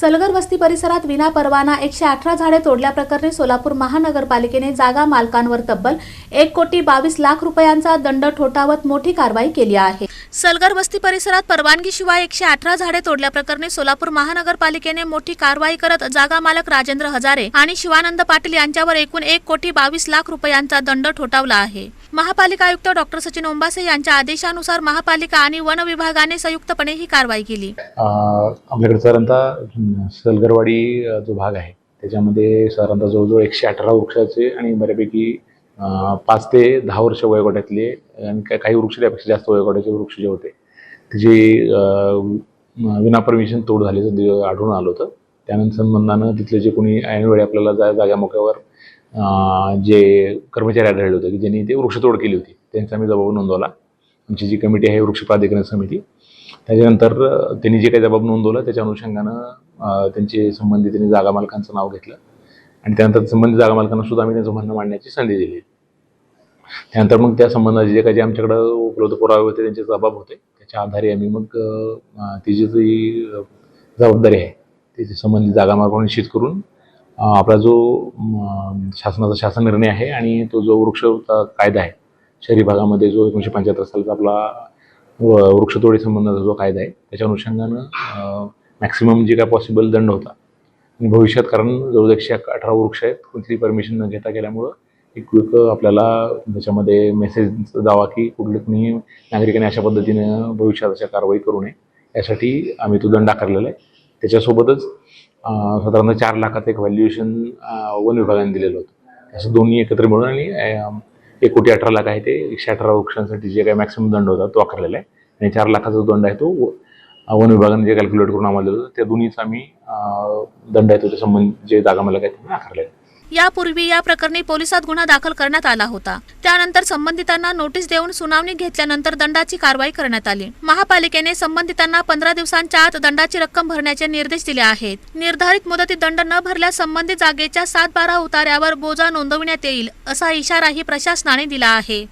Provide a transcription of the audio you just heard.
सलगर वस्ती परिसरात विना परवाना 118 झाडे तोडल्याप्रकरणी सोलापूर महानगरपालिकेने जागा मालकांवर तब्बल 1,22,00,000 रुपयांचा दंड ठोठावत मोठी कारवाई केली आहे। सलगर वस्ती परिसरात परवानगीशिवाय 118 झाडे तोडल्याप्रकरणी सोलापूर महानगरपालिकेने मोठी कारवाई करत जागा मालक राजेंद्र हजारे आणि शिवानंद पाटील यांच्यावर एकूण 1,22,00,000 रुपयांचा दंड ठोठावला आहे। महापालिका आयुक्त डॉक्टर सचिन ओंबासे यांच्या आदेशानुसार महापालिका आणि वन विभागाने संयुक्तपणे ही कारवाई केली। आपल्याकडे साधारणतः सलगरवाडी जो भाग आहे त्याच्यामध्ये साधारणतः जवळजवळ 118 वृक्षाचे आणि बऱ्यापैकी 5 ते 10 वर्ष वयोगटातले आणि काही वृक्ष त्यापेक्षा जास्त वयोगटाचे वृक्ष जे होते त्याची विना परमिशन तोड झाल्याचं आढळून आलं होतं। त्यानंतर संबंधानं तिथले जे कोणी ऐनवेळी आपल्याला जागा मोक्यावर जे कर्मचारी आढळले होते की ज्यांनी ते वृक्षतोड केली होती त्यांचा मी जबाब नोंदवला। आमची जी कमिटी आहे वृक्ष प्राधिकरण समिती, त्याच्यानंतर त्यांनी जे काही जबाब नोंदवला त्याच्या अनुषंगानं त्यांचे संबंधित त्यांनी जागा मालकांचं नाव घेतलं आणि त्यानंतर संबंधित जागा मालकांना सुद्धा आम्ही त्यांचं म्हणणं मांडण्याची संधी दिली। त्यानंतर मग त्या संबंधाचे जे काही आमच्याकडे उपलब्ध पुरावे होते त्यांचे जबाब होते त्याच्या आधारे आम्ही मग तिची जी जबाबदारी आहे त्याची संबंधित जागा मालक निश्चित करून आपला जो शासनाचा शासन निर्णय आहे आणि तो जो वृक्ष कायदा आहे शहरी भागामध्ये जो 1975 सालाचा आपला वृक्षतोडी संबंधाचा जो कायदा आहे त्याच्या अनुषंगानं मॅक्सिमम जे काय पॉसिबल दंड होता आणि भविष्यात कारण जवळ 118 वृक्ष आहेत कोणतीही परमिशन न घेता केल्यामुळं एक आपल्याला त्याच्यामध्ये मेसेज द्यावा की कुठल्याही नागरिकांनी अशा पद्धतीनं भविष्यात अशा कारवाई करू नये यासाठी आम्ही तो दंड आकारलेला आहे। त्याच्यासोबतच साधारणतः 4 लाखाचं एक व्हॅल्युएशन वन विभागाने दिलेलं होतं। असं दोन्ही एकत्र मिळून आणि 1,18,00,000 आहे ते 118 वृक्षांसाठी जे काही मॅक्सिमम दंड होता तो आकारलेला आहे आणि 4 लाखाचा दंड आहे तो वन विभागाने जे कॅल्क्युलेट करून आम्हाला दिलं त्या दोन्हीचा आम्ही दंड आहे तो त्या संबंधित जे जागा मालक आहेत त्यांना आकारले आहे। यापूर्वी या प्रकरणी पोलिसात गुन्हा दाखल करण्यात आला होता। त्यानंतर संबंधितांना नोटीस देऊन सुनावणी घेतल्यानंतर दंडाची कारवाई करण्यात आली। महापालिकेने संबंधितांना 15 दिवसांच्या आत दंडाची रक्कम भरण्याचे निर्देश दिले आहेत। निर्धारित मुदतीत दंड न भरल्यास संबंधित जागेच्या 7-12 उतार्यावर बोजा नोंदविण्यात येईल असा इशाराही प्रशासनाने दिला आहे।